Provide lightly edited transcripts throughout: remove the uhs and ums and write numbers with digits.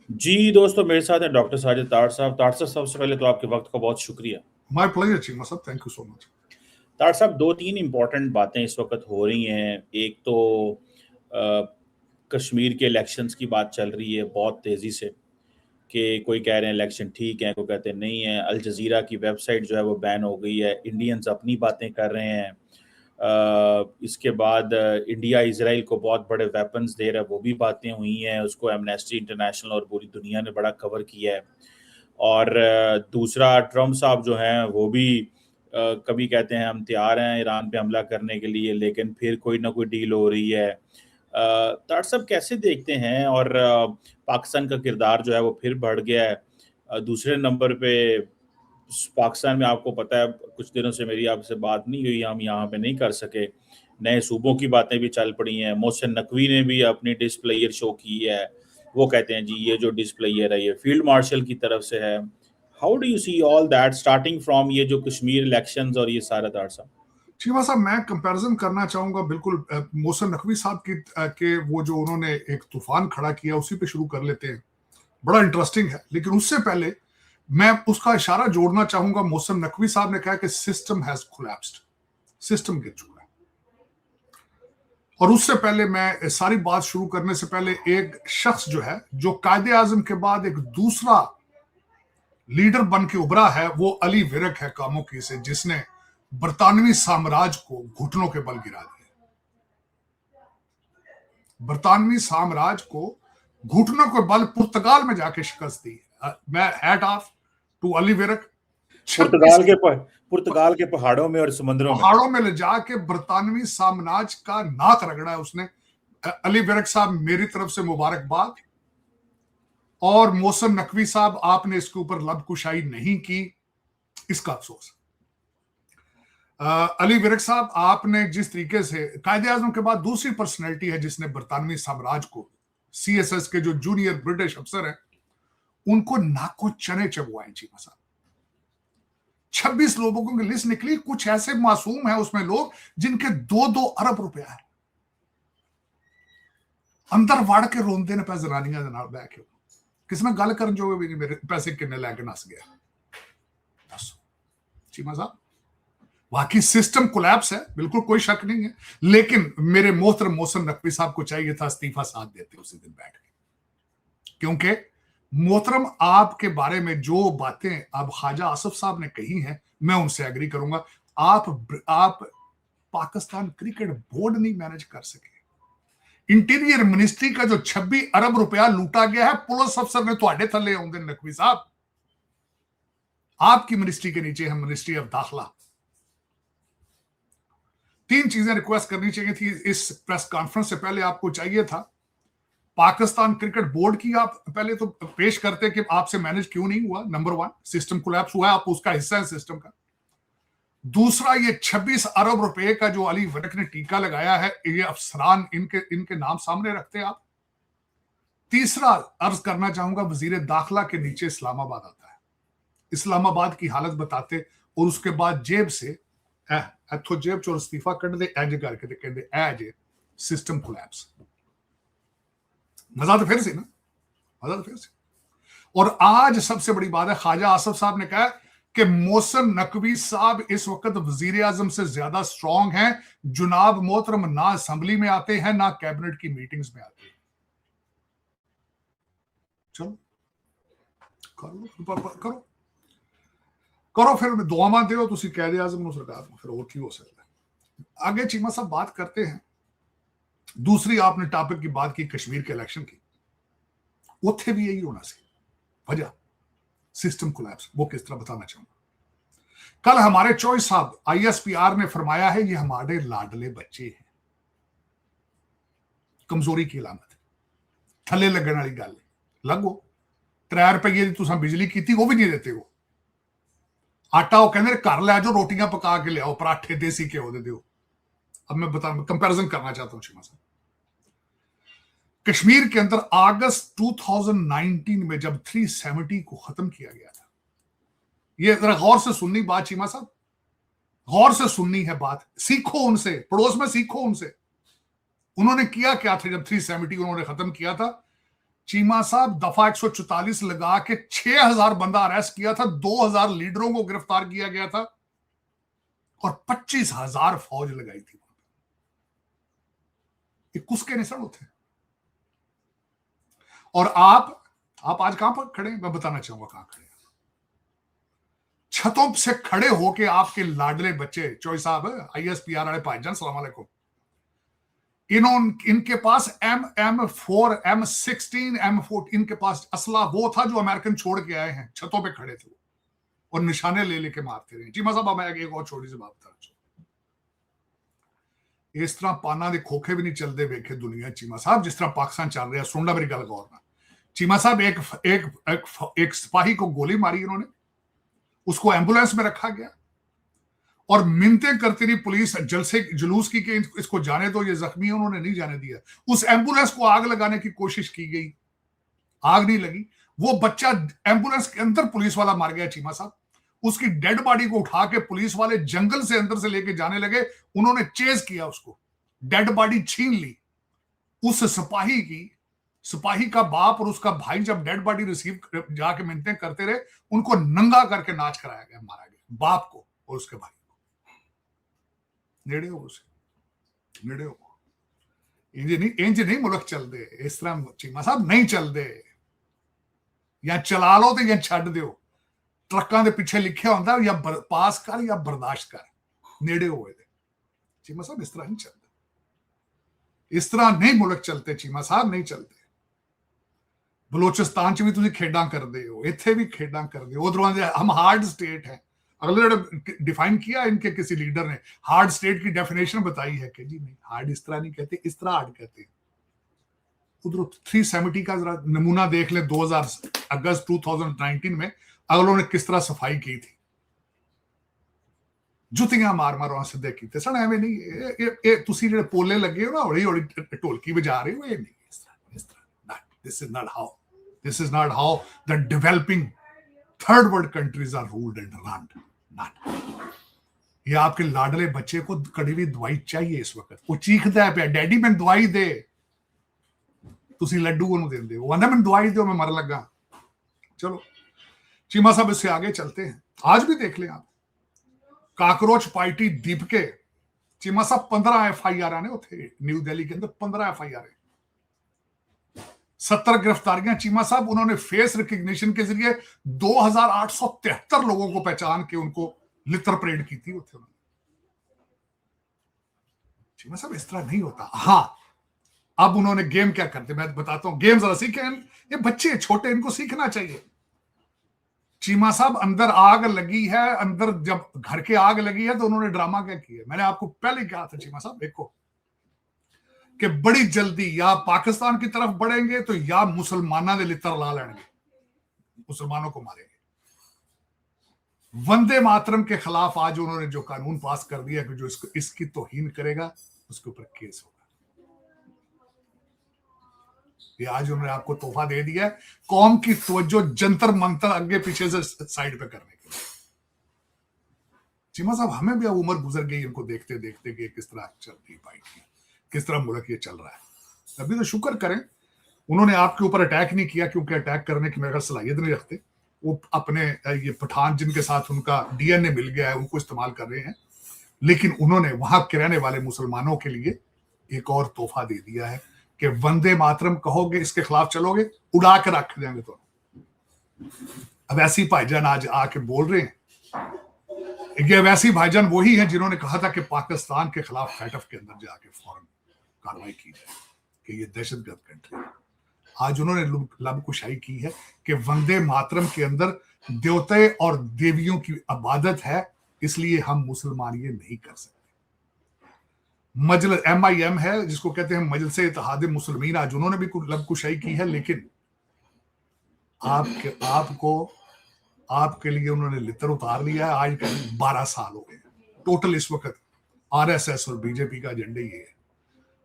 जी दोस्तों, मेरे साथ हैं डॉक्टर साजिद तार साहब। तार साहब, सबसे पहले तो आपके वक्त का बहुत शुक्रिया। माय प्लेजर चीमा साहब, थैंक यू सो मच। तार साहब, दो तीन इम्पॉर्टेंट बातें इस वक्त हो रही हैं। एक तो कश्मीर के इलेक्शंस की बात चल रही है बहुत तेज़ी से, कि कोई कह रहे हैं इलेक्शन ठीक है, कोई कहते हैं नहीं है। अल जज़ीरा की वेबसाइट जो है वो बैन हो गई है। इंडियंस अपनी बातें कर रहे हैं। इसके बाद इंडिया इजराइल को बहुत बड़े वेपन्स दे रहा है, वो भी बातें हुई हैं। उसको एमनेस्टी इंटरनेशनल और पूरी दुनिया ने बड़ा कवर किया है। और दूसरा, ट्रम्प साहब जो हैं वो भी कभी कहते हैं हम तैयार हैं ईरान पे हमला करने के लिए, लेकिन फिर कोई ना कोई डील हो रही है। तार साहब, कैसे देखते हैं? और पाकिस्तान का किरदार जो है वो फिर बढ़ गया है। दूसरे नंबर पे पाकिस्तान में आपको पता है, कुछ दिनों से मेरी आपसे बात नहीं हुई, हम यहाँ पे नहीं कर सके। नए सूबों की बातें भी चल पड़ी हैं। मोहसिन नकवी ने भी अपनी डिस्प्लेयर शो की है। वो कहते हैं जी ये जो डिस्प्लेयर है ये फील्ड मार्शल की तरफ से है। How do you see all that starting from ये जो कश्मीर इलेक्शंस और ये सारा तार साहब? चीमा साहब, मैं कंपैरिजन करना चाहूंगा बिल्कुल मोहसिन नकवी साहब की के वो जो उन्होंने एक तूफान खड़ा किया उसी पे शुरू कर लेते हैं। बड़ा इंटरेस्टिंग है, लेकिन उससे पहले मैं उसका इशारा जोड़ना चाहूंगा। मोहसिन नकवी साहब ने कहा कि सिस्टम हैज कोलैप्स्ड, सिस्टम गिर चुका है। और उससे पहले मैं सारी बात शुरू करने से पहले एक शख्स जो है, जो कायदे आजम के बाद एक दूसरा लीडर बन के उभरा है, वो अली विरक है कामों की से, जिसने बरतानवी साम्राज्य को घुटनों के बल गिरा दिया। बरतानवी साम्राज्य को घुटनों के बल पुर्तगाल में जाके शिकस्त दी। मैं hat off to Ali Virk. पुर्तगाल के पहाड़ों में और पहाड़ों में ले जाके बरतानवी साम्राज्य का नाक रगड़ा है उसने। अली विरक साहब, मेरी तरफ से मुबारकबाद। और मोहसिन नकवी साहब, आपने इसके ऊपर लबकुशाई नहीं की, इसका अफसोस। अली विरक साहब, आपने जिस तरीके से कायदे आजम के बाद दूसरी पर्सनैलिटी है जिसने बरतानवी साम्राज्य को, सीएसएस के जो जूनियर ब्रिटिश अफसर हैं, उनको नाको चने चबुआए। चीमा साहब, 26 लोगों की लिस्ट निकली। कुछ ऐसे मासूम है उसमें लोग जिनके 2-2 अरब रुपया है। अंदर वड़ के रोंदे ने पे जनानियां दे नाल बैठ के किस में गल करन जोगे भी नहीं, मेरे पैसे किन्ने लैके नस गया। दसो चीमा साहब, बाकी सिस्टम कोलैप्स है, बिल्कुल कोई शक नहीं है। लेकिन मेरे मोहतरम मोहसिन नकवी साहब को चाहिए था इस्तीफा साथ देते उसी दिन बैठ के, क्योंकि मोहतरम आपके बारे में जो बातें अब ख्वाजा आसिफ साहब ने कही हैं, मैं उनसे एग्री करूंगा। आप पाकिस्तान क्रिकेट बोर्ड नहीं मैनेज कर सके। इंटीरियर मिनिस्ट्री का जो 26 अरब रुपया लूटा गया है, पुलिस अफसर ने थोड़े थले आउंदे नकवी साहब। आपकी मिनिस्ट्री के नीचे है मिनिस्ट्री ऑफ दाखिला। 3 चीजें रिक्वेस्ट करनी चाहिए थी इस प्रेस कॉन्फ्रेंस से पहले। आपको चाहिए था पाकिस्तान क्रिकेट बोर्ड की आप पहले तो पेश करते कि आपसे मैनेज क्यों नहीं हुआ। नंबर 1, सिस्टम कोलैप्स हुआ है, आप उसका हिस्सा है सिस्टम का। दूसरा, ये 26 अरब रुपए का जो अली विरक ने टीका लगाया है, ये अफसरान इनके नाम सामने रखते हैं आप। तीसरा, अर्ज करना चाहूंगा, वजीर दाखिला के नीचे इस्लामाबाद आता है, इस्लामाबाद की हालत बताते, और उसके बाद जेब से इथों जेब चोर इस्तीफा कट दे इंज करके कहते ए जे सिस्टम कोलैप्स। मजा तो फिर से ना, मजा तो फिर से। और आज सबसे बड़ी बात है, ख्वाजा आसिफ साहब ने कहा कि मोहसिन नकवी साहब इस वक्त वजीर आजम से ज्यादा स्ट्रांग हैं। जुनाब मोहतरम ना असेंबली में आते हैं ना कैबिनेट की मीटिंग्स में आते हैं। चलो करो करो फिर दुआवां दो तुसी कैद आजम सरकार को, फिर और की हो सकता है। आगे चीमा साहब बात करते हैं। दूसरी आपने टॉपिक की बात की कश्मीर के इलेक्शन की, उथे भी यही होना सी वजह सिस्टम कोलैप्स। वो किस तरह बताना चाहूंगा। कल हमारे चॉइस साहब आईएसपीआर ने फरमाया है ये हमारे लाडले बच्चे हैं। कमजोरी की अलामत है, थले लगने वाली गल लगो। 3 रुपये की तुसा बिजली की वो भी नहीं देते हो। आटा वो कहते घर लै जाओ, रोटियां पका के लियाओ, पराठे देसी घ्यो दे दो। अब मैं कंपैरिजन करना चाहता हूं चीमा साहब। कश्मीर के अंदर अगस्त 2019 में जब 370 को खत्म किया गया था, ये जरा गौर से सुननी बात चीमा साहब, गौर से सुननी है बात, सीखो उनसे, पड़ोस में सीखो उनसे। उन्होंने किया क्या था जब 370 उन्होंने खत्म किया था? चीमा साहब दफा 144 लगा के 6000 बंदा अरेस्ट किया था, 2000 लीडरों को गिरफ्तार किया गया था और 25,000 फौज लगाई थी। ये किसके निशान होते हैं? और आप आज कहां पर खड़े हैं? मैं बताना चाहूंगा कहां खड़े हैं। छतों से खड़े होके आपके लाडले बच्चे चौई साहब, ISPR वाले भाईजान, सलाम अलैकुम, इनके पास M4, M16, M4, इनके पास असला वो था जो अमेरिकन छोड़ के आए हैं। छतों पे खड़े थे वो और निशाने ले लेके मारते रहे। चीमा साहब, मैं एक और छोटी सी बात बता, इस तरह पाना दे खोखे भी नहीं चलते वेखे दुनिया चीमा साहब, जिस तरह पाकिस्तान चल रहा है। सुनना मेरी गल गौर ना। चीमा साहब, एक सिपाही को गोली मारी इन्होंने, उसको एम्बुलेंस में रखा गया और मिन्नतें करती रही पुलिस जलसे जुलूस की कि इसको जाने दो, ये जख्मी है, उन्होंने नहीं जाने दिया। उस एम्बुलेंस को आग लगाने की कोशिश की गई, आग नहीं लगी। वो बच्चा एम्बुलेंस के अंदर पुलिस वाला मार गया चीमा साहब। उसकी डेड बॉडी को उठा के पुलिस वाले जंगल से अंदर से लेके जाने लगे, उन्होंने चेज किया उसको, डेड बॉडी छीन ली। उस सिपाही का बाप और उसका भाई जब डेड बॉडी रिसीव जाके मिन्नतें करते रहे, उनको नंगा करके नाच कराया गया, मारा गया बाप को और उसके भाई को। नेड़े हो उसे, नेड़े हो। इंज नहीं मुल्क चल दे इस तरह चीमा साहब, नहीं चल दे। या चला लो तो या छड़ दो। ट्रकों के पीछे लिखा होता या पास कर या बर्दाश्त कर, नेड़े हुए थे। चीमा साहब, इस तरह नहीं चलते, इस तरह नहीं मुल्क चलते चीमा साहब, नहीं चलते। बलोचिस्तान च भी तुम खेडा करते हो, इत्थे भी खेडा करते हो। उधरों हम हार्ड स्टेट है। अगले डिफाइन किया इनके किसी लीडर ने, हार्ड स्टेट की डेफिनेशन बताई है कि जी नहीं, हार्ड इस तरह नहीं कहते, इस तरह हार्ड कहते हैं। उधर 370 का जरा नमूना देख ले, अगस्त 2019 में अगलों ने किस तरह सफाई की थी। जुतियां मार मार वहां सीधे कीते सन। एवं नहीं तुसी जेडे पोले लगे हो ना, हौली हौली ढोलकी बजा रहे हो, ये नहीं, इस तरह this is not how the developing third world countries are ruled and run. Not. ये आपके लाडले बच्चे को कड़वी दवाई चाहिए इस वक्त, वो चीखता है पे, डैडी मैं दवाई दे, तुसी लड्डू ओनू देंदे हो, वंदा मैं दवाई दो, मैं मर लगा। चलो चीमा साहब, इससे आगे चलते हैं। आज भी देख लें आप, काकरोच पार्टी दीप के चीमा साहब 15 FIR ने उथे न्यू दिल्ली के अंदर, 15 FIR, 70 गिरफ्तारियां चीमा साहब। उन्होंने फेस रिकग्निशन के जरिए 2873 लोगों को पहचान के उनको लिटर परेड की थी उथे। चीमा साहब, इस तरह नहीं होता। हाँ, अब उन्होंने गेम क्या करते मैं बताता हूं, गेम जरा सीखें। ये बच्चे छोटे, इनको सीखना चाहिए। चीमा साहब, अंदर आग लगी है, अंदर जब घर के आग लगी है तो उन्होंने ड्रामा क्या किया। मैंने आपको पहले कहा था चीमा साहब, देखो कि बड़ी जल्दी या पाकिस्तान की तरफ बढ़ेंगे तो या मुसलमानों ने लितर ला लेंगे, मुसलमानों को मारेंगे। वंदे मातरम के खिलाफ आज उन्होंने जो कानून पास कर दिया कि जो इसकी तौहीन करेगा उसके ऊपर केस होगा। ये आज उन्होंने आपको तोहफा दे दिया है कौम की तवज्जो जंतर मंतर आगे पीछे से साइड पे करने के लिए। चीमा साहब, हमें भी अब उम्र गुजर गई इनको देखते देखते कि किस तरह चल रही पार्टी, किस तरह मुल्क ये चल रहा है। अभी तो शुक्र करें उन्होंने आपके ऊपर अटैक नहीं किया, क्योंकि अटैक करने की मेरे सलाहियत नहीं रखते। वो अपने ये पठान जिनके साथ उनका DNA मिल गया है उनको इस्तेमाल कर रहे हैं, लेकिन उन्होंने वहां के रहने वाले मुसलमानों के लिए एक और तोहफा दे दिया है कि वंदे मातरम कहोगे, इसके खिलाफ चलोगे, उड़ा कर रख देंगे। तो अब ऐसी भाईजान आज आके बोल रहे हैं। ये वैसी भाईजान वही है जिन्होंने कहा था कि पाकिस्तान के खिलाफ फैटफ के अंदर जाके फौरन कार्रवाई की जाए कि ये दहशतगर्द कंट्री है। आज उन्होंने लबकुशाई की है कि वंदे मातरम के अंदर देवते और देवियों की इबादत है, इसलिए हम मुसलमान ये नहीं कर सकते। मजलिस MIM है जिसको कहते हैं मजलिस इत्तेहाद मुस्लिमीन, आज उन्होंने भी लबकुशाई की है, लेकिन आपके लिए उन्होंने लितर उतार लिया है। आज 12 साल हो गए टोटल। इस वक्त RSS और BJP का एजेंडा ये है,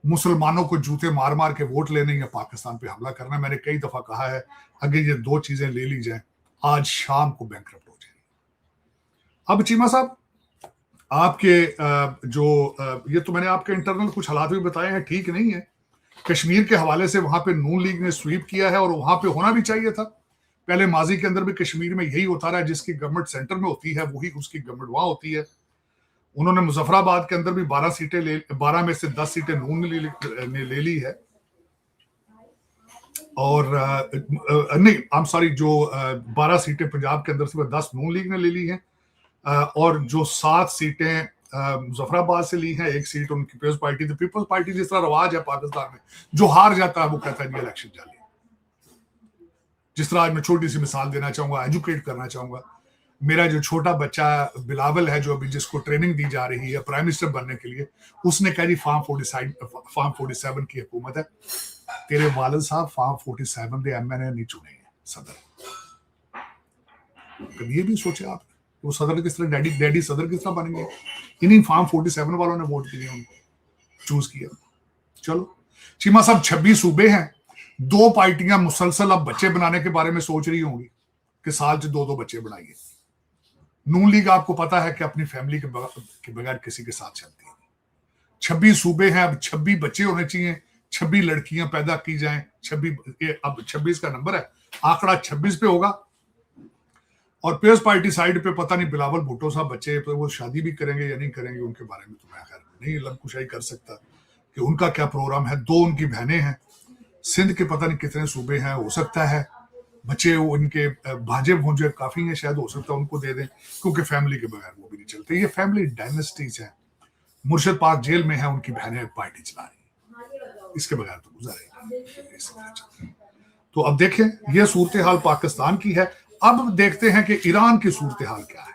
मुसलमानों को जूते मार मार के वोट लेने या पाकिस्तान पे हमला करना। मैंने कई दफा कहा है, अगर ये दो चीजें ले ली जाए आज शाम को बैंकरप्ट हो जाएगी। अब चीमा साहब, आपके जो ये तो मैंने आपके इंटरनल कुछ हालात भी बताए हैं, ठीक नहीं है, कश्मीर के हवाले से वहां पे नून लीग ने स्वीप किया है और वहां पे होना भी चाहिए था। पहले माजी के अंदर भी कश्मीर में यही होता रहा है, जिसकी गवर्नमेंट सेंटर में होती है वही उसकी गवर्नमेंट वहां होती है। उन्होंने मुजफ्फराबाद के अंदर भी 12 सीटें 12 में से 10 सीटें नून ने ले ली है। और नहीं, आई एम सॉरी, जो 12 सीटें पंजाब के अंदर से 10 नून लीग ने ले ली हैं, और जो 7 सीटें मुजफ्फराबाद से ली हैं, 1 सीट उनकी पीपल्स पार्टी। तो पीपल्स पार्टी जिस तरह रवाज है पाकिस्तान में, जो हार जाता है वो कहता है ये इलेक्शन जाली। जिस तरह आज मैं छोटी सी मिसाल देना चाहूंगा, एजुकेट करना चाहूंगा। मेरा जो छोटा बच्चा बिलावल है, जो अभी जिसको ट्रेनिंग दी जा रही है प्राइम मिनिस्टर बनने के लिए, उसने कहा जी फार्म 47 की हुकूमत है। तेरे वालिद साहब फार्म 47 दे एमएनए नहीं चुने हैं सदर। कभी ये भी सोचे आप वो सदर किस तरह, डैडी सदर किस तरह बनेंगे? इन्हीं फार्म 47 वालों ने वोट किए, उनको चूज किया। चलो चीमा साहब, 26 सूबे हैं, 2 पार्टियां मुसलसल अब बच्चे बनाने के बारे में सोच रही होंगी कि साल से 2-2 बच्चे बनाइए। नून लीग आपको पता है कि अपनी फैमिली के बगैर किसी के साथ चलती है। 26 सूबे हैं, अब 26 बच्चे होने चाहिए, 26 लड़कियां पैदा की जाएं। 26 अब 26 का नंबर है, आंकड़ा 26 पे होगा। और पीपल्स पार्टी साइड पे पता नहीं बिलावल भुट्टो साहब बच्चे तो वो शादी भी करेंगे या नहीं करेंगे, उनके बारे में तो मैं खैर नहीं लंकुशाई कर सकता कि उनका क्या प्रोग्राम है। 2 उनकी बहनें हैं, सिंध के पता नहीं कितने सूबे हैं, हो सकता है बच्चे उनके भांजे भूंजे काफी हैं, शायद हो सकता है उनको दे दें, क्योंकि फैमिली के बगैर वो भी नहीं चलते। ये फैमिली डायनेस्टीज है। मुर्शिद पाक जेल में है, उनकी बहनें पार्टी चला रही, इसके बगैर तो गुजारे। तो अब देखें, यह सूरत हाल पाकिस्तान की है। अब देखते हैं कि ईरान की सूरत हाल क्या है।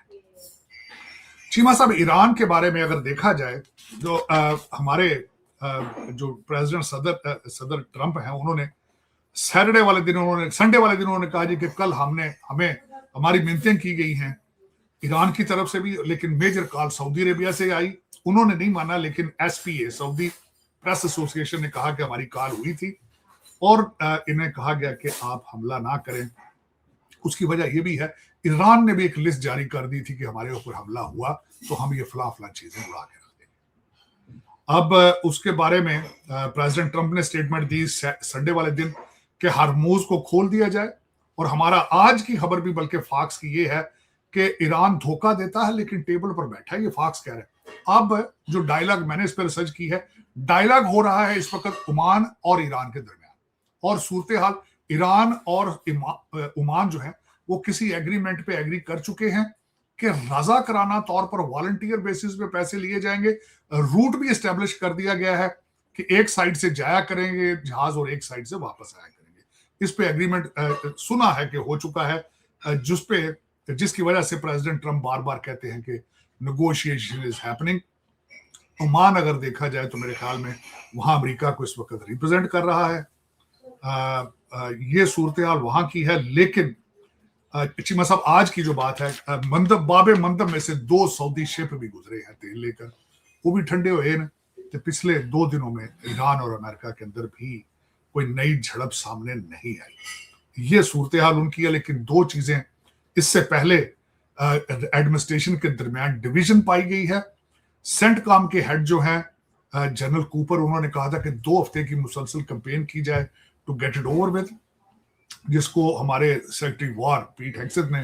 चीमा साहब, ईरान के बारे में अगर देखा जाए, जो हमारे जो प्रेसिडेंट सदर ट्रंप हैं, उन्होंने संडे वाले दिन उन्होंने कहा जी कि कल हमें हमारी मिन्नतें की गई हैं ईरान की तरफ से भी, लेकिन मेजर कॉल सऊदी अरेबिया से आई। उन्होंने नहीं माना, लेकिन एसपीए सऊदी प्रेस एसोसिएशन ने कहा कि हमारी कॉल हुई थी और इन्हें कहा गया कि आप हमला ना करें। उसकी वजह यह भी है, ईरान ने भी एक लिस्ट जारी कर दी थी कि हमारे ऊपर हमला हुआ तो हम ये फला चीजें उड़ा के रख देंगे। अब उसके बारे में प्रेसिडेंट ट्रंप ने स्टेटमेंट दी संडे वाले दिन कि हरमूज को खोल दिया जाए। और हमारा आज की खबर भी बल्कि फॉक्स की ये है कि ईरान धोखा देता है लेकिन टेबल पर बैठा है, ये फॉक्स कह रहे हैं। अब जो डायलॉग, मैंने इस पर रिसर्च की है, डायलॉग हो रहा है इस वक्त ओमान और ईरान के दरमियान। और सूरत हाल, ईरान और ओमान जो है वो किसी एग्रीमेंट पे एग्री कर चुके हैं कि रज़ाकाराना तौर पर वॉलंटियर बेसिस पे पैसे लिए जाएंगे। रूट भी एस्टेब्लिश कर दिया गया है कि एक साइड से जाया करेंगे जहाज और एक साइड से वापस आया करेंगे। इस पे एग्रीमेंट सुना है कि हो चुका है, जिसकी वजह से प्रेसिडेंट ट्रंप बार बार कहते हैं कि नेगोशिएशन इज हैपनिंग। ओमान अगर देखा जाए तो मेरे ख्याल में वहां अमेरिका को इस वक्त रिप्रेजेंट कर रहा है। ये सूरत हाल वहां की है। लेकिन चीमा साहब, आज की जो बात है, बाबे मंदब में से 2 सऊदी शिप भी गुजरे हैं तेल लेकर, वो भी ठंडे हुए हैं। तो पिछले 2 दिनों में ईरान और अमेरिका के अंदर भी कोई नई झड़प सामने नहीं आई। ये सूरत हाल उनकी है। लेकिन 2 चीजें इससे पहले एडमिनिस्ट्रेशन के दरमियान डिवीजन पाई गई है। सेंटकॉम के हेड जो हैं जनरल कूपर, उन्होंने कहा था कि 2 हफ्ते की मुसलसल कैंपेन की जाए to get it over with, जिसको हमारे सेक्रेटरी वॉर पीट हेग्सेथ ने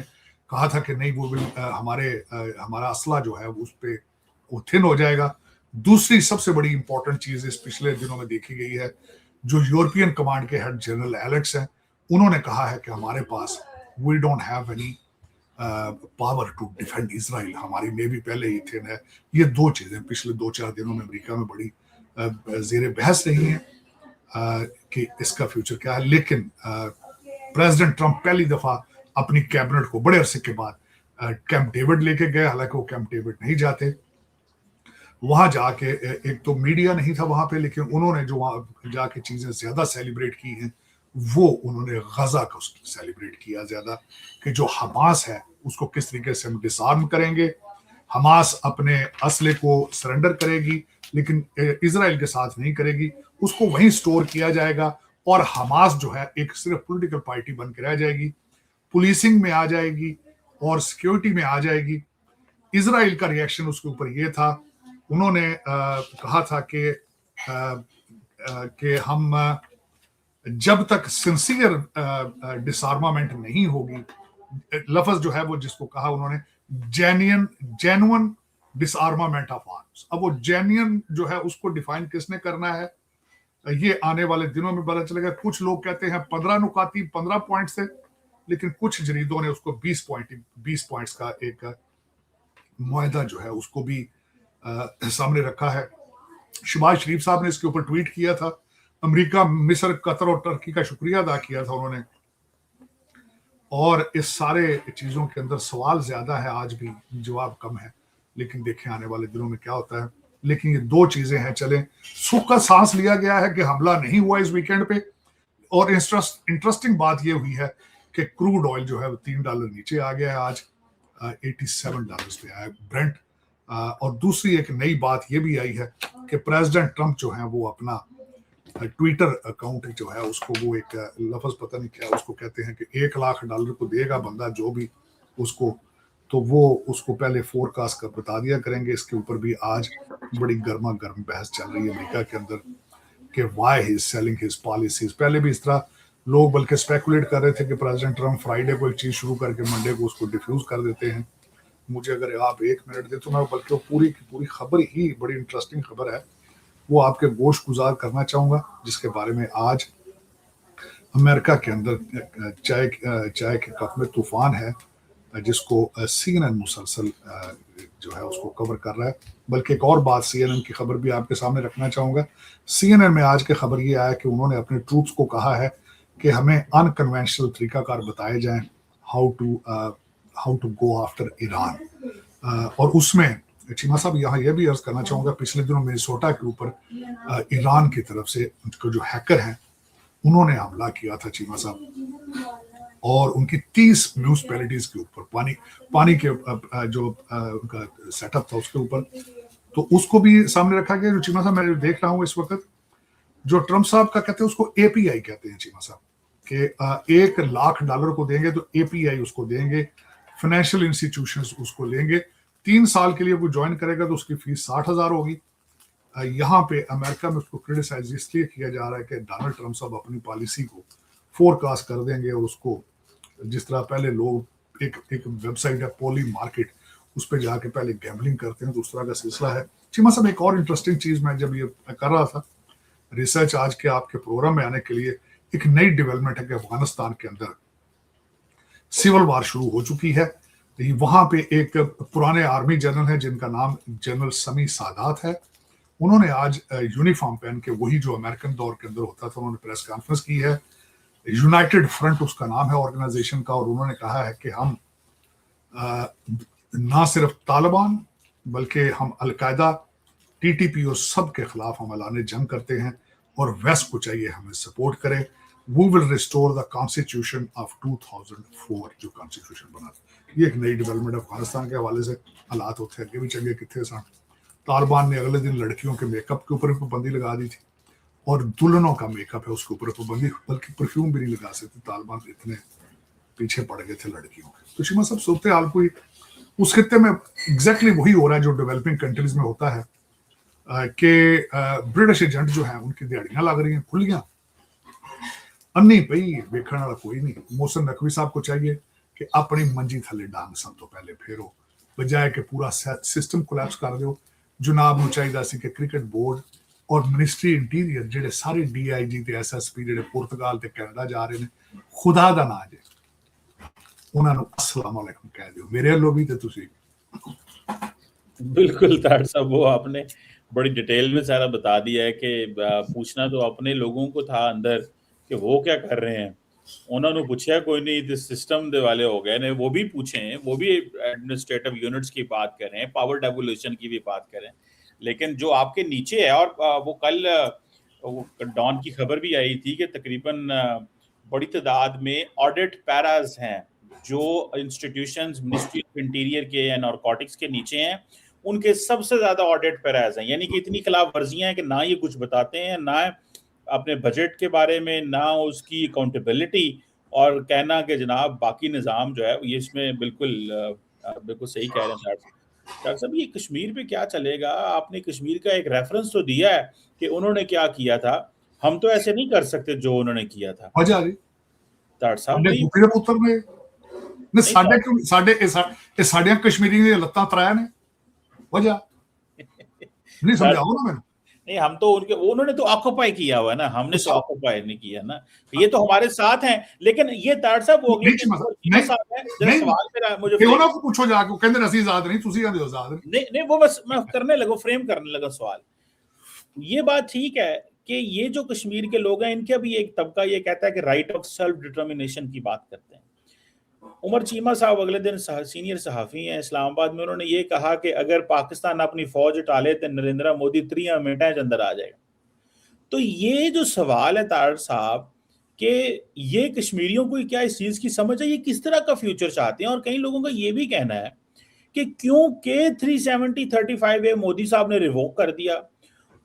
कहा था कि नहीं, वो हमारा असला जो है उस पे वो थिन हो जाएगा। दूसरी सबसे बड़ी इंपॉर्टेंट चीज इस पिछले दिनों में देखी गई है, जो यूरोपियन कमांड के हेड जनरल एलेक्स हैं, उन्होंने कहा है कि हमारे पास we don't have any power to defend Israel, हमारी नेवी पहले ही थिन है। ये 2 चीजें पिछले 2-4 दिनों में अमेरिका में बड़ी जेर बहस रही हैं कि इसका फ्यूचर क्या है। लेकिन प्रेसिडेंट ट्रंप पहली दफा अपनी कैबिनेट को बड़े अरसे के बाद कैंप डेविड लेके गए। हालांकि वो कैंप डेविड नहीं जाते, वहां जाके एक तो मीडिया नहीं था वहां पे, लेकिन उन्होंने जो वहां जाके चीजें ज्यादा सेलिब्रेट की हैं वो उन्होंने गजा को सेलिब्रेट किया ज्यादा, कि जो हमास है उसको किस तरीके से हम डिसआर्म करेंगे। हमास अपने असले को सरेंडर करेगी लेकिन इजराइल के साथ नहीं करेगी, उसको वहीं स्टोर किया जाएगा और हमास जो है एक सिर्फ पॉलिटिकल पार्टी बन के रह जाएगी, पुलिसिंग में आ जाएगी और सिक्योरिटी में आ जाएगी। इजराइल का रिएक्शन उसके ऊपर ये था, उन्होंने कहा था कि कि हम जब तक सिंसियर डिसआर्मामेंट नहीं होगी, लफ्ज जो है वो जिसको कहा उन्होंने जेन्युइन डिसआर्मामेंट ऑफ आर्म्स, अब वो जेन्युइन जो है उसको डिफाइन किसने करना है, ये आने वाले दिनों में पता चलेगा। कुछ लोग कहते हैं 15 नुकाती 15 पॉइंट से, लेकिन कुछ जरीदों ने उसको 20 पॉइंट्स का एक मुआहदा जो है उसको भी सामने रखा है। शहबाज शरीफ साहब ने इसके ऊपर ट्वीट किया था, अमेरिका, मिस्र, कतर और टर्की का शुक्रिया अदा किया था उन्होंने। और इस सारे चीजों के अंदर सवाल ज्यादा है, आज भी जवाब कम है, लेकिन देखें आने वाले दिनों में क्या होता है। लेकिन ये दो चीजें हैं, चलें, सुख का सांस लिया गया है कि हमला नहीं हुआ इस वीकेंड पे, और इंटरेस्टिंग बात ये हुई है कि क्रूड ऑयल जो है वो $3 नीचे आ गया है, आज $87 पे आया ब्रेंट। और दूसरी एक नई बात ये भी आई है कि प्रेसिडेंट ट्रंप जो है वो अपना ट्विटर अकाउंट जो है उसको, वो एक लफ्ज पता नहीं क्या उसको कहते हैं, कि $1 लाख को देगा बंदा जो भी उसको, तो वो उसको पहले फोरकास्ट कर बता दिया करेंगे। इसके ऊपर भी आज बड़ी गर्मा गर्म बहस चल रही है अमेरिका के अंदर कि why he is selling his policies. पहले भी इस तरह लोग बल्कि स्पेकुलेट कर रहे थे कि प्रेसिडेंट ट्रंप फ्राइडे को एक चीज शुरू करके मंडे को उसको डिफ्यूज कर देते हैं। मुझे अगर आप 1 मिनट दे तो मैं बल्कि वो पूरी की पूरी खबर ही बड़ी इंटरेस्टिंग खबर है, वो आपके गोश गुजार करना चाहूंगा, जिसके बारे में आज अमेरिका के अंदर चाय के कप में तूफान है, जिसको CNN मुसलसल जो है उसको कवर कर रहा है। बल्कि एक और बात CNN की खबर भी आपके सामने रखना चाहूंगा। CNN में आज की खबर ये आया कि उन्होंने अपने ट्रूप्स को कहा है कि हमें अनकन्वेंशनल तरीकाकार बताए जाएं how to go after Iran. और उसमें चीमा साहब यहाँ यह भी अर्ज करना चाहूंगा, पिछले दिनों मिनेसोटा के ऊपर ईरान की तरफ से उनको जो हैकर हैं उन्होंने हमला किया था चीमा साहब, और उनकी 30 म्यूनिसिपैलिटीज के ऊपर पानी के जो उनका सेटअप था उसके ऊपर, तो उसको भी सामने रखा गया। जो चीमा साहब मैं देख रहा हूँ इस वक्त, जो ट्रंप साहब का कहते हैं उसको API कहते हैं चीमा साहब, कि $1 लाख को देंगे तो API उसको देंगे, फाइनेंशियल इंस्टीट्यूशंस उसको लेंगे, 3 साल के लिए वो ज्वाइन करेगा तो उसकी फीस 60,000 होगी। यहाँ पे अमेरिका में उसको क्रिटिसाइज इसलिए किया जा रहा है कि डोनाल्ड ट्रंप साहब अपनी पॉलिसी को फोरकास्ट कर देंगे, और उसको जिस तरह पहले लोग एक वेबसाइट है पोली मार्केट, उस पर जाके पहले गैम्बलिंग करते हैं, तो उस तरह का सिलसिला है। चीमा साहब एक और इंटरेस्टिंग चीज मैं जब ये कर रहा था रिसर्च आज के आपके प्रोग्राम में आने के लिए, एक नई डेवलपमेंट है कि अफगानिस्तान के अंदर सिविल वार शुरू हो चुकी है। वहां पे एक पुराने आर्मी जनरल है जिनका नाम जनरल समी सादात है, उन्होंने आज यूनिफॉर्म पहन के, वही जो अमेरिकन दौर के अंदर होता था, उन्होंने प्रेस कॉन्फ्रेंस की है। यूनाइटेड फ्रंट उसका नाम है ऑर्गेनाइजेशन का, और उन्होंने कहा है कि हम ना सिर्फ तालिबान बल्कि हम अलकायदा, TTP और सब के खिलाफ हम ऐलान जंग करते हैं, और वेस्ट को चाहिए हमें सपोर्ट करें। We will restore the constitution of 2004, जो कॉन्स्टिट्यूशन बना था। ये एक नई डेवलपमेंट अफगानिस्तान के हवाले से। हालात होते अगे भी चंगे कितने सन। तालिबान ने अगले दिन लड़कियों के मेकअप के ऊपर पाबंदी लगा दी थी, और दुल्हनों का मेकअप है उसके ऊपर पाबंदी, बल्कि परफ्यूम भी नहीं लगा सकते। तालिबान इतने पीछे पड़ गए थे लड़कियों के। तो शिमा साहब सूरत हाल कोई उस खत्ते में एग्जैक्टली वही हो रहा है जो डेवलपिंग कंट्रीज में होता है, कि ब्रिटिश एजेंट जो है उनकी दिहाड़ियां लग रही हैं खुलियां, अन्नी पई वेखण वाला कोई नहीं। मोहसिन नकवी साहब को चाहिए कि अपनी मंजी थले डांग सब तो पहले फेरो, बजाय कि पूरा सिस्टम कोलैप्स कर दो। जनाब ਨੂੰ ਚਾਹੀਦਾ ਸੀ ਕਿ ਕ੍ਰਿਕਟ ਬੋਰਡ और मिनिस्ट्री इंटीरियर ਜਿਹੜੇ ਸਾਰੇ DIG ਤੇ SSP ਜਿਹੜੇ ਪੁਰਤਗਾਲ ਤੇ ਕੈਨੇਡਾ ਜਾ ਰਹੇ ਨੇ, ਖੁਦਾ ਦਾ ਨਾਂ ਜੇ ਉਹਨਾਂ ਨੂੰ अस्सलाम वालेकुम कह दियो मेरे ਵੱਲੋਂ भी। ਤੇ ਤੁਸੀਂ बिल्कुल तार साहब, वो आपने बड़ी डिटेल में सारा बता दिया है कि पूछना तो अपने लोगों को था अंदर कि वो क्या कर रहे हैं। उन्होंने पूछा कोई नहीं, तो सिस्टम दे वाले हो गए ने, वो भी पूछे, वो भी एडमिनिस्ट्रेटिव यूनिट्स की बात कर रहे हैं, पावर डेवोल्यूशन की भी बात करें, लेकिन जो आपके नीचे है, और वो कल डॉन की खबर भी आई थी कि तकरीबन बड़ी तादाद में ऑडिट पैराज हैं जो इंस्टीट्यूशंस मिनिस्ट्री ऑफ इंटीरियर के या नारकोटिक्स के नीचे हैं, उनके सबसे ज्यादा ऑडिट पैराज हैं। यानी कि इतनी खिलाफ वर्जियां हैं कि ना ये कुछ बताते हैं, ना अपने बजट के बारे में, ना उसकी अकाउंटेबिलिटी, और कहना कि जनाब बाकी निज़ाम जो है ये इसमें बिल्कुल सही कह रहे हैं डॉक्टर साहब। ये कश्मीर पे क्या चलेगा? आपने कश्मीर का एक रेफरेंस तो दिया है कि उन्होंने क्या किया था, हम तो ऐसे नहीं कर सकते जो उन्होंने किया था वजह जी ताड़ साहब ਸਾਡੇ नहीं ਗੁੱਪੀ ਦੇ ਪੁੱਤਰ ਨੇ ਨੇ नहीं ਸਾਡੇ ਕਿਉਂ ਸਾਡੇ ਇਹ ਸਾਡੀਆਂ ਕਸ਼ਮੀਰੀ ਦੀਆਂ ਲੱਤਾਂ ਤਰਾਇਆ ਨੇ ਵਜ੍ਹਾ नहीं ताड़ समझाओ ना मैंने नहीं हम तो उनके उन्होंने तो ऑक्यूपाई किया हुआ है ना, हमने तो सब ऑक्यूपाई नहीं किया ना, ये तो हमारे साथ हैं। लेकिन ये ताड़ साहब हो गया नहीं कि चीमा साहब, चीमा नहीं साहब है, जरा नहीं सवाल मेरा मुझे कि फ्रेम ਉਹਨਾਂ को पूछो जाके, वो कहंदे ਅਸੀਂ आजाद नहीं, ਤੁਸੀਂ ਕਹਿੰਦੇ ਹੋ आजाद नहीं। नहीं नहीं वो बस मैं करने लगा, फ्रेम करने लगा सवाल। ये बात ठीक है कि ये जो कश्मीर के लोग हैं इनका भी एक तबका ये कहता है कि राइट ऑफ सेल्फ डिटर्मिनेशन की बात करते हैं। उमर चीमा साहब अगले दिन सीनियर सहाफ़ी हैं इस्लामाबाद में, उन्होंने ये कहा कि अगर पाकिस्तान अपनी फौज हटा ले तो नरेंद्र मोदी 3 मिनट के अंदर आ जाएगा। तो ये जो सवाल है तार साहब कि ये कश्मीरियों को क्या इस चीज़ की समझ है, ये किस तरह का फ्यूचर चाहते हैं। और कई लोगों का ये भी कहना है कि क्योंकि 370-35A मोदी साहब ने रिवोक कर दिया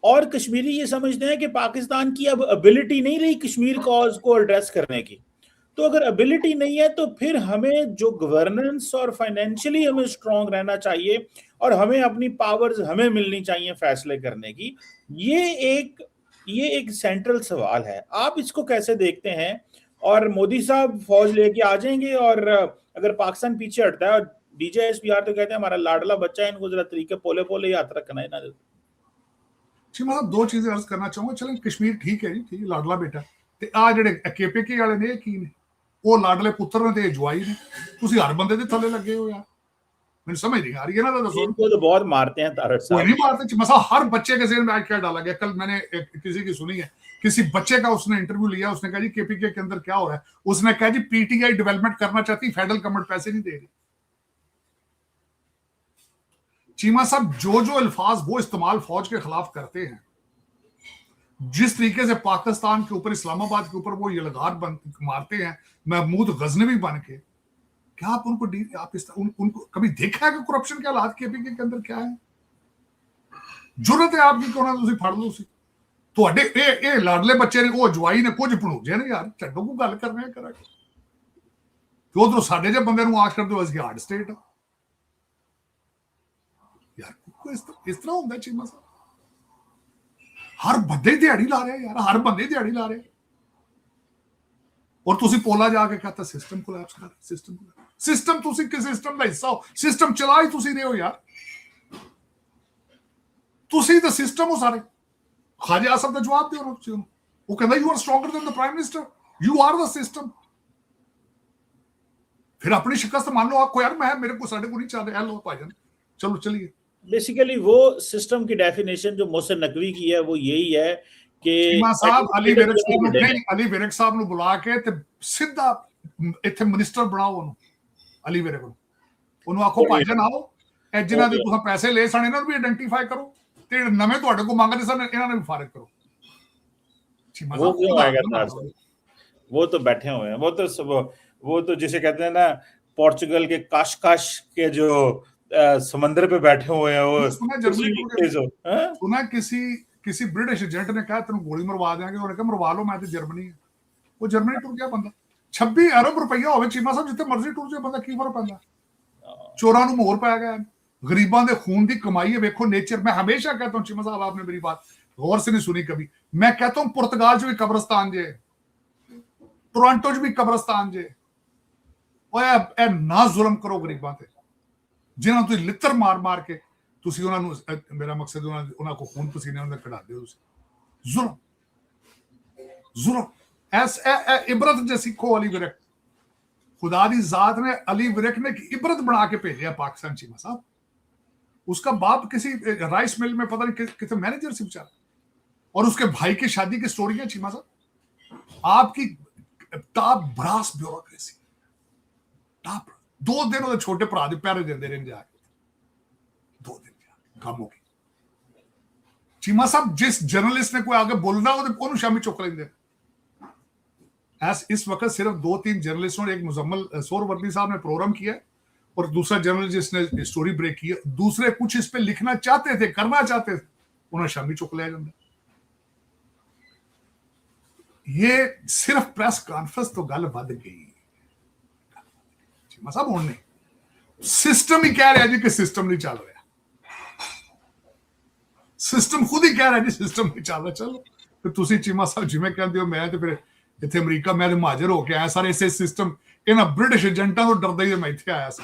और कश्मीरी ये समझते हैं कि पाकिस्तान की अब एबिलिटी नहीं रही कश्मीर कॉज को एड्रेस करने की। तो अगर एबिलिटी नहीं है तो फिर हमें जो गवर्नेंस और फाइनेंशियली हमें स्ट्रांग रहना चाहिए और हमें अपनी पावर्स हमें मिलनी चाहिए फैसले करने की। ये एक सेंट्रल सवाल है, आप इसको कैसे देखते हैं? और मोदी साहब फौज लेके आ जाएंगे और अगर पाकिस्तान पीछे हटता है, और DJSPR तो कहते हैं हमारा लाडला बच्चा है, इनको जरा तरीके पोले पोले याद रखना है ना। जी मैं दो चीजें अर्ज करना चाहूंगा। चलें कश्मीर ठीक है जी, ठीक है, लाडला बेटा ते आ ਜਿਹੜੇ KPK ਵਾਲੇ ਨੇ ਕੀ ਨੇ, ਉਹ ਲਾਡਲੇ ਪੁੱਤਰ ਨੇ ਤੇ ਜਵਾਈ ਨੇ, ਤੁਸੀਂ ਹਰ ਬੰਦੇ ਦੇ ਥੱਲੇ ਲੱਗੇ ਹੋ यार, मैंने समझ नहीं आ रही है ना। तो इनको तो बहुत मारते हैं तारड़ साहब, कोई नहीं मारते मसा, हर बच्चे के ज़हन में आज क्या डाला गया। कल मैंने किसी की सुनी है, किसी बच्चे का उसने इंटरव्यू लिया, उसने कहा जी KPK के अंदर क्या हो रहा है, उसने कहा जी PTI डेवलपमेंट करना चाहती, फेडरल गवर्नमेंट पैसे नहीं दे रही। चीमा साहब जो अल्फाज वो इस्तेमाल फौज के खिलाफ करते हैं, जिस तरीके से पाकिस्तान के ऊपर, इस्लामाबाद के ऊपर वो यलगार मारते हैं महमूद गजनवी बन के, क्या आप उनको उनको कभी देखा है कि करप्शन के हालात KPK के अंदर क्या है? जरूरत है आपकी कोना ਤੁਸੀਂ ਫੜ ਲਓ ਸੀ ਤੁਹਾਡੇ ਇਹ ਲਾਡਲੇ ਬੱਚੇ ਨੇ, ਉਹ ਜਵਾਈ ਨੇ, ਕੁਝ ਭਣੂਜੇ ਨੇ ਯਾਰ, ਛੱਡੋ ਕੋ ਗੱਲ ਕਰਨੇ ਕਰਾਂਗੇ ਤੇ ਉਧਰੋਂ ਸਾਡੇ ਜੇ ਬੰਦੇ ਨੂੰ ਆਸ਼ ਕਰਦੇ ਹੋ ਅਸੀਂ ਹਾਰਡ ਸਟੇਟ ਯਾਰ। ਕੋਈ ਇਸ ਤਰ੍ਹਾਂ ਹੁੰਦਾ ਚੀਮਾ ਸਾਹਿਬ, ਹਰ ਬੰਦੇ ਦਿਹਾੜੀ ਲਾ ਰਿਹਾ ਯਾਰ, ਹਰ ਬੰਦੇ ਦਿਹਾੜੀ ਲਾ ਰਿਹਾ। और ਤੁਸੀਂ ਪੋਲਾ ਜਾ ਕੇ ਕਹਤਾ ਸਿਸਟਮ ਕੋਲੈਪਸ ਕਰ, ਸਿਸਟਮ ਤੁਸੀਂ ਕਿਸ ਸਿਸਟਮ ਦਾ ਹਿੱਸਾ ਹੋ? ਸਿਸਟਮ ਚਲਾ ਹੀ ਤੁਸੀਂ ਰਹੇ ਹੋ ਯਾਰ, ਤੁਸੀਂ ਤਾਂ ਸਿਸਟਮ ਹੋ ਸਾਰੇ। ਖਾਜਾ ਆਸਫ ਦਾ ਜਵਾਬ ਦਿਓ ਨਾ ਤੁਸੀਂ ਉਹਨੂੰ, ਉਹ ਕਹਿੰਦਾ you are stronger than the prime minister, you are the system. फिर अपनी शिकस्त मान लो आपको यार, मैं मेरे को साढ़े को नहीं चाहते, लो भाईजान चलो चलिए। बेसिकली वो सिस्टम की डेफिनेशन जो मोहसिन नकवी की है वो यही है कि साहब अली विरक साहब ਨੂੰ ਬੁਲਾ ਕੇ ਤੇ ਸਿੱਧਾ ਇੱਥੇ ਮਿਨਿਸਟਰ ਬਣਾਓ ਉਹਨੂੰ, ਅਲੀ ਵਿਰਕ ਨੂੰ, ਉਹਨੂੰ ਆਖੋ ਭਾਈਜਾਨ ਆਓ, ਇਹ ਜਿਨ੍ਹਾਂ ਦੇ ਤੁਸੀਂ ਪੈਸੇ ਲੈ ਸਣ ਇਹਨਾਂ ਨੂੰ ਵੀ ਆਇਡੈਂਟੀਫਾਈ ਕਰੋ ਤੇ ਨਵੇਂ ਤੁਹਾਡੇ ਕੋਲ ਮੰਗਦੇ ਸਨ ਇਹਨਾਂ ਨੇ ਵੀ ਫਾਰਗ ਕਰੋ। वो क्यों आएगा? वो तो बैठे हुए हैं, वो तो जिसे कहते हैं ना पोर्चुगल के काश के जो समंदर पे बैठे हुए हैं। वो सुना किसी ब्रिटिश एजेंट ने कहा तेन गोली मरवा देंगे, उन्होंने कहा मरवा लो, मैं तो जर्मनी है। वो जर्मनी टुर गया बंदा, 26 अरब रुपया हो चीमा साहब, जितने मर्जी टुर जाए बंदा, की फर्क पैंदा? चोरां नूं मोहर पै गया, गरीबां दे खून दी कमाई है। देखो नेचर, मैं हमेशा कहता हूं चीमा साहब, आपने मेरी बात गौर से नहीं सुनी कभी, मैं कहता हूं पुर्तगाल च भी कब्रिस्तान जे, टोरंटो च भी कब्रिस्तान जे। ए ना जुल्म करो गरीबां ते, जिन्हां तुसीं लित्तर मार के ਤੁਸੀਂ ਉਹਨਾਂ ਨੂੰ, ਮੇਰਾ ਮਕਸਦ ਉਹਨਾਂ ਕੋ ਖੂਨ ਪਸੀਨੇ ਉਹਨਾਂ ਦੇ ਕਢਾਦੇ ਹੋ ਤੁਸੀਂ। ਜ਼ੁਲਮ ਐਸ ਇਬਰਤ ਜੇ ਸਿੱਖੋ ਅਲੀ ਵਿਰਕ, खुदा दी जात ने अली विरक ने इबरत बना के भेजा पाकिस्तान। चीमा साहब, उसका बाप किसी राइस मिल में पता नहीं कितने मैनेजर से बेचारा, और उसके भाई की शादी की स्टोरी है चीमा साहब। आपकी टॉप ब्रास ब्यूरोक्रेसी, टॉप 2 दिन ਉਹਦੇ ਛੋਟੇ ਭਰਾ ਦੇ ਪੈਰੇ ਦਿੰਦੇ ਰਹਿੰਦੇ ਆ, 2 दिन ਕੰਮ ਹੋ ਗਈ। ਚੀਮਾ ਸਾਹਿਬ, जिस जर्नलिस्ट ने कोई आगे बोलना ਉਹਨੂੰ ਸ਼ਾਮੀ ਚੁੱਕ ਲੈਂਦੇ। इस वक्त सिर्फ 2-3 जर्नलिस्टों ने, एक मुजम्मल सोहरवर्दी साहब ने प्रोग्राम किया और दूसरा जर्नलिस्ट ने स्टोरी ब्रेक किया, दूसरे कुछ इस पे लिखना चाहते थे, करना चाहते थे, उन्हें शामी चुक लिया जाता। ये सिर्फ प्रेस कॉन्फ्रेंस तो गल बद गई चीमा साहब। होने सिस्टम ही कह रहा है जी कि सिस्टम नहीं चल रहा, सिस्टम खुद ही कह रहा है जी सिस्टम नहीं चल रहा। चलो ਤੇ ਤੁਸੀਂ ਚੀਮਾ ਸਾਹਿਬ ਜਿਵੇਂ ਕਹਿੰਦੇ ਹੋ, ਮੈਂ ਤੇ ਫਿਰ ਇੱਥੇ ਅਮਰੀਕਾ ਮੈਂ ਤੇ ਮਹਾਜਰ ਹੋ ਕੇ ਆਇਆ ਸਾਰੇ ਇਸੇ ਸਿਸਟਮ ਇਹਨਾਂ ਬ੍ਰਿਟਿਸ਼ ਏਜੰਟਾਂ ਤੋਂ ਡਰਦਾ ਹੀ ਮੈਂ ਇੱਥੇ ਆਇਆ ਸੀ।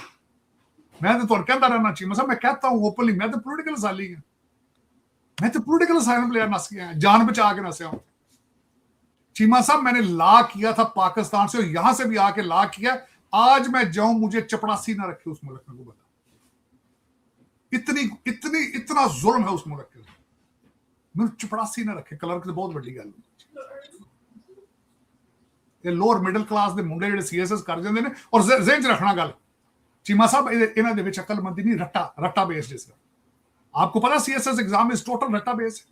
मैं तो ਤੁਹਾਨੂੰ ਕਹਿੰਦਾ ਰਹਿਣਾ ਚੀਮਾ ਸਾਹਿਬ, मैं कहता हूं ओपनली, मैं तो पॉलिटिकल साली हूं, मैं तो पॉलिटिकल साइलेंट प्लेयर नस गया, जान बचा के नसया हूं चीमा साहब। मैंने ला किया था पाकिस्तान से, और यहां से भी आके ला किया। आज मैं जाऊं, मुझे चपड़ासी ना रखे उस मुल्क में, को बता इतनी इतनी इतना जुल्म है उस मुल्क के, मैं चपड़ासी ना रखे। क्लर्क तो बहुत बड़ी गल, ये लोअर मिडल क्लास के मुंडे ਜਿਹੜੇ सीएसएस कर ਜਾਂਦੇ ਨੇ। और ज़हन च रखना गल चीमा साहब, इन्हां दे विच अकलमंदी नहीं, रट्टा बेस्ड जिस आपको पता सीएसएस एग्जाम इज टोटल रट्टा बेस्ड।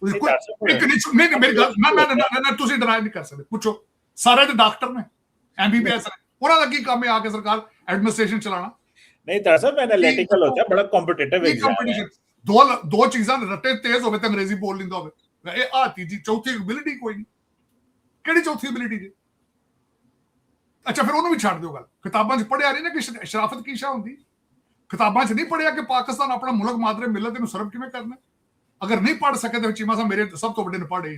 नहीं मेरी गल ना तुसी डिनाई नहीं कर सकते। पूछो सारे ते डॉक्टर ने, एमबीबीएस ने, उन्हां दा की काम है आके सरकार एडमिनिस्ट्रेशन चलाना? नहीं दरअसल में एनालिटिकल होता है, बड़ा कॉम्पिटिटिव एग्जाम है। दो चीजां रट्टे तेज होवे ते अंग्रेजी बोल लिंदा होवे, ए आ तीजी चौथी एबिलिटी कोई नहीं। ਕਿਹੜੀ ਚੌਥੀ ਐਬਿਲਿਟੀ ਜੀ? ਅੱਛਾ ਫਿਰ ਉਹਨੂੰ ਵੀ ਛੱਡ ਦਿਓ ਗੱਲ। ਕਿਤਾਬਾਂ 'ਚ ਪੜਿਆ ਨਹੀਂ ਨਾ ਕਿ ਸ਼ਰਾਫਤ ਕੀ ਸ਼ਾ ਹੁੰਦੀ? ਕਿਤਾਬਾਂ 'ਚ ਨਹੀਂ ਪੜਿਆ ਕਿ ਪਾਕਿਸਤਾਨ ਆਪਣਾ ਮੁਲਕ ਮਾਦਰੇ ਮਿਲਤ ਨੂੰ ਸਰਵ ਕਿਵੇਂ ਕਰਨਾ? ਅਗਰ ਨਹੀਂ ਪੜ ਸਕੇ ਤਾਂ ਚੀਮਾ ਸਾਹਿਬ ਮੇਰੇ ਸਭ ਤੋਂ ਵੱਡੇ ਨੇ ਪੜ੍ਹੇ ਹੀ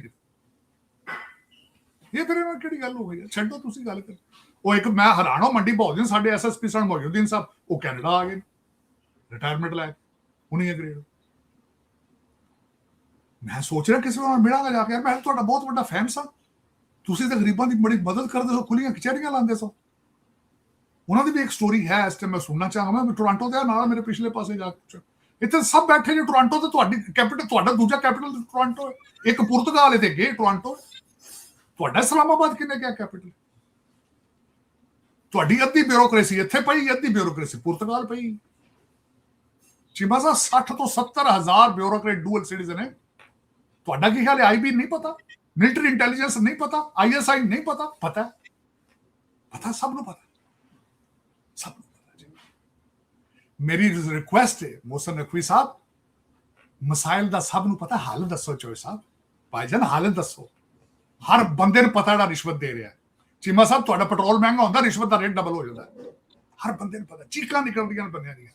ਇਹ ਫਿਰ ਇਹਨਾਂ ਕਿਹੜੀ ਗੱਲ ਹੋ ਗਈ? ਛੱਡੋ ਤੁਸੀਂ ਗੱਲ ਕਰ। ਉਹ ਇੱਕ ਮੈਂ ਹੈਰਾਨ ਹਾਂ, ਮੰਡੀ ਬਹੁਤ ਦਿਨ ਸਾਡੇ ਐਸਐਸਪੀ ਸਨ ਮੋਹਿਉਦੀਨ ਸਾਹਿਬ, ਉਹ ਕੈਨੇਡਾ ਆ ਗਏ ਰਿਟਾਇਰਮੈਂਟ ਲੈ ਕੇ, ਉਨੀ ਗ੍ਰੇਡ। ਮੈਂ ਸੋਚ ਰਿਹਾ ਕਿਸੇ ਨੂੰ ਮਿਲਾਂਗਾ ਜਾ ਕੇ, ਯਾਰ ਮੈਂ ਤੁਹਾਡਾ ਬਹੁਤ ਵੱਡਾ ਫੈਨ ਸਾਂ, ਤੁਸੀਂ ਤਾਂ ਗਰੀਬਾਂ ਦੀ ਬੜੀ ਮਦਦ ਕਰਦੇ ਹੋ, ਖੁੱਲੀਆਂ ਕਚਹਿਰੀਆਂ ਲਾਉਂਦੇ ਸੋ। ਉਹਨਾਂ ਦੀ ਵੀ ਇੱਕ ਸਟੋਰੀ ਹੈ, ਇਸ ਟਾਈਮ ਮੈਂ ਸੁਣਨਾ ਚਾਹਾਂਗਾ। ਮੈਂ ਟੋਰਾਂਟੋ ਦੇ ਨਾਲ ਮੇਰੇ ਪਿਛਲੇ ਪਾਸੇ ਜਾ ਕੇ ਇੱਥੇ ਸਭ ਬੈਠੇ ਨੇ। ਟੋਰਾਂਟੋ ਤੇ ਤੁਹਾਡੀ ਕੈਪੀਟਲ, ਤੁਹਾਡਾ ਦੂਜਾ ਕੈਪੀਟਲ ਟੋਰਾਂਟੋ ਹੈ, ਇੱਕ ਪੁਰਤਗਾਲ ਤੇ ਅੱਗੇ ਟੋਰਾਂਟੋ। ਤੁਹਾਡਾ ਇਸਲਾਮਾਬਾਦ ਕਿੰਨੇ ਕਿਹਾ ਕੈਪੀਟਲ? ਤੁਹਾਡੀ ਅੱਧੀ ਬਿਊਰੋਕ੍ਰੇਸੀ ਇੱਥੇ ਪਈ, ਅੱਧੀ ਬਿਊਰੋਕ੍ਰੇਸੀ ਪੁਰਤਗਾਲ ਪਈ। ਚੀਮਾ ਸਾਹਿਬ 60 ਤੋਂ 70,000 ਬਿਊਰੋਕਰੇਟ ਡੂਅਲ ਸਿਟੀਜ਼ਨ ਹੈ। ਤੁਹਾਡਾ ਕੀ ਖਿਆਲ ਹੈ? ਆਈਬੀ ਨਹੀਂ ਪਤਾ, ਮਿलिट्री इंटेलिजेंस नहीं पता, आईएसआई नहीं पता? पता पता, सब नु पता, सब नु पता जी। मेरी रिक्वेस्ट है मोहसिन नकवी साहब, मसाइल दा सब नु पता, हाल दसो चोए साहब, भाईजान हाल दसो। हर बंदे नु पता है रिश्वत दे रहा है। चीमा साहब तुहाडा पेट्रोल महंगा होंदा, रिश्वत दा रेट डबल हो जाता है। हर बंदे नु पता, चीकां निकलदियां बंदियां दी।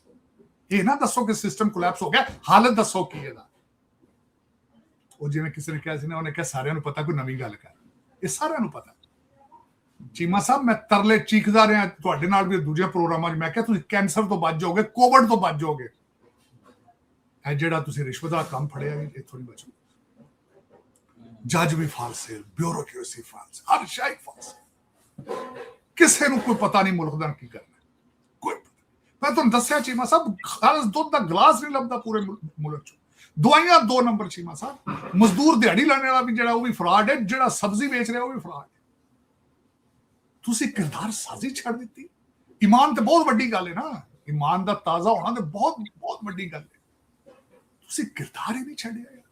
ये ना दसो कि सिस्टम कोलैप्स हो गया, हालत दसो की है। ਉਹ ਜਿਵੇਂ ਕਿਸੇ ਨੇ ਕਿਹਾ ਸੀ ਨਾ, ਉਹਨੇ ਕਿਹਾ ਸਾਰਿਆਂ ਨੂੰ ਪਤਾ, ਕੋਈ ਨਵੀਂ ਗੱਲ ਕਰ। ਇਹ ਸਾਰਿਆਂ ਨੂੰ ਪਤਾ। ਚੀਮਾ ਸਾਹਿਬ ਮੈਂ ਤਰਲੇ ਚੀਕਦਾ ਰਿਹਾ ਤੁਹਾਡੇ ਨਾਲ ਵੀ ਦੂਜੇ ਪ੍ਰੋਗਰਾਮਾਂ 'ਚ, ਮੈਂ ਕਿਹਾ ਤੁਸੀਂ ਕੈਂਸਰ ਤੋਂ ਬਚ ਜਾਓਗੇ, ਕੋਵਿਡ ਤੋਂ ਬਚ ਜਾਓਗੇ। ਇਹ ਜਿਹੜਾ ਤੁਸੀਂ ਰਿਸ਼ਵਤ ਦਾ ਕੰਮ ਫੜਿਆ ਵੀ ਇੱਥੋਂ ਨਹੀਂ ਬਚੋਗੇ। ਜੱਜ ਵੀ ਫਾਲਸ ਹੈ, ਬਿਊਰੋਕ੍ਰੇਸੀ ਫਾਲਸ, ਹਰ ਸ਼ੈ ਫਾਲਸ। ਕਿਸੇ ਨੂੰ ਕੋਈ ਪਤਾ ਨਹੀਂ ਮੁਲਕ ਦਾ ਕੀ ਕਰਨਾ। ਕੋਈ ਮੈਂ ਤੁਹਾਨੂੰ ਦੱਸਿਆ ਚੀਮਾ ਸਾਹਿਬ, ਖਾਲਸ ਦੁੱਧ ਦਾ ਗਲਾਸ ਨਹੀਂ ਲੱਭਦਾ ਪੂਰੇ ਮੁਲਕ 'ਚ। दवाइयां 2 नंबर चीमा साहब, मजदूर दिहाड़ी लाने वाला भी जेड़ा वो भी फ्रॉड है, जेड़ा सब्जी बेच रहा है वो भी फ्रॉड है। तुसी किरदार साजी छड़ दी। ईमान ते बहुत बड़ी गल है ना, ईमान दा ताजा होना ते बहुत बहुत बड़ी गल है। तुसी किरदार ही नहीं छड़िया यार,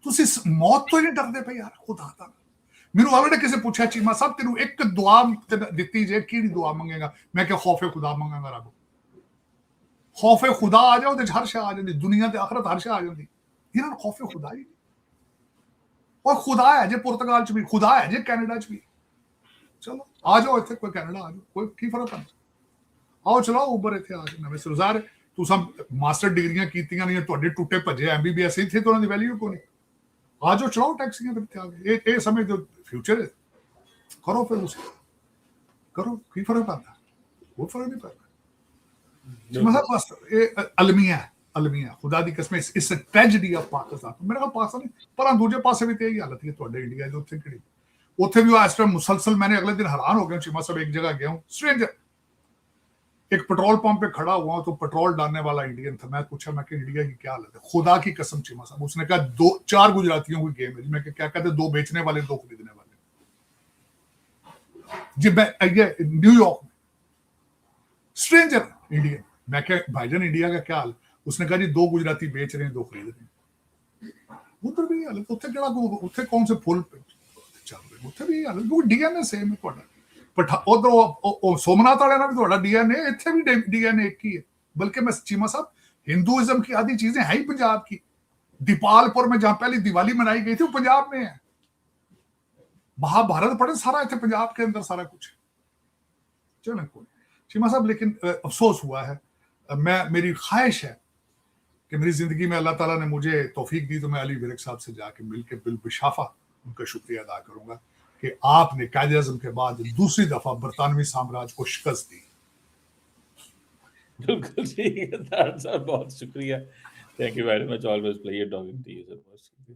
तुसी मौत तो नहीं डरदे पे यार। खुदा दा मैनू आवे किसी पूछा चीमा साहब तेनू एक दुआ दित्ती जे, किहड़ी दुआ मंगेगा? मैं क्या खौफे खुदा मंगांगा रब। खौफे खुदा आ जाओ तो हर शय आ जाती, दुनिया ते आखरत हर शय आ जाती। इन्होंने खौफे खुदा ही नहीं। और खुदा है जे पुर्तगाल च भी, खुदा है जे कैनेडा च भी। चलो आ जाओ इत्थे, कोई कैनेडा आ जाओ, कोई की फर्क है? आओ चलाओ उबर इत्थे आ जाओ। नवें सरदार तुसां मास्टर डिग्रियां कीतियां नहीं, तुहाडे टुटे भजे एमबीबीएस इत्थे तो उन्हां दी वैल्यू कोई नहीं। आ जाओ चलाओ टैक्सियां इत्थे आ गए। ये समझ दो फ्यूचर है, करो फिर उसे करो, की फर्क पड़ता? कोई फर्क नहीं पड़ता। मतलब बस अलमिया अलमिया खुदा दी कसम, it's a tragedy of Pakistan. मेरा ख्याल पाकिस्तान पर दूजे पासे भी ते यही हालत है ਤੁਹਾਡੇ ਇੰਡੀਆ ਦੇ। ਉੱਥੇ ਕਿਹੜੀ ਉੱਥੇ ਵੀ ਇਸ ਟਾਈਮ ਮੁਸਲਸਲ मैंने अगले दिन हैरान हो गया। चीमा साहब एक जगह गया हूँ, स्ट्रेंजर एक पेट्रोल पंप पे खड़ा हुआ तो पेट्रोल डालने वाला इंडियन था। मैं पूछा, मैं कि इंडिया की क्या हालत है? खुदा की कसम चीमा साहब, उसने कहा 2-4 गुजरातियों की गेम है। मैं क्या कहते, 2 बेचने वाले 2 खरीदने वाले। जी मैं न्यूयॉर्क में स्ट्रेंजर इंडियन, मैं क्या भाईजान इंडिया का क्या हाल? उसने कहा जी 2 गुजराती बेच रहे हैं, 2 खरीद रहे हैं। उधर भी हाल, उत्थे केड़ा उत्थे कौन से फुल चल रहे, उत्थे भी हाल, क्योंकि डीएनए सेम है तुहाडा। पर उधर सोमनाथ वाले ना भी तुहाडा डीएनए, इत्थे भी डीएनए एक ही है। बल्कि मैं चीमा साहब, हिंदुइज्म की आधी चीजें हैं ही पंजाब की। दीपालपुर में जहां पहली दिवाली मनाई गई थी वो पंजाब में है। महाभारत पढ़े, सारा इतने पंजाब के अंदर सारा कुछ। चलो कोई चीमा साहब, लेकिन अफसोस हुआ है, मैं मेरी ख्वाहिश है कि मेरी ज़िंदगी में अल्लाह ताला ने मुझे तौफीक दी तो मैं अली विरक साहब से जाके मिल के बिलबिशाफा उनका शुक्रिया अदा करूंगा कि आपने कायद-ए-आज़म के बाद दूसरी दफ़ा बरतानवी साम्राज्य को शिकस्त दी। बिल्कुल ठीक है तार साहब, बहुत शुक्रिया। Thank you very much, always pleasure talking to you sir.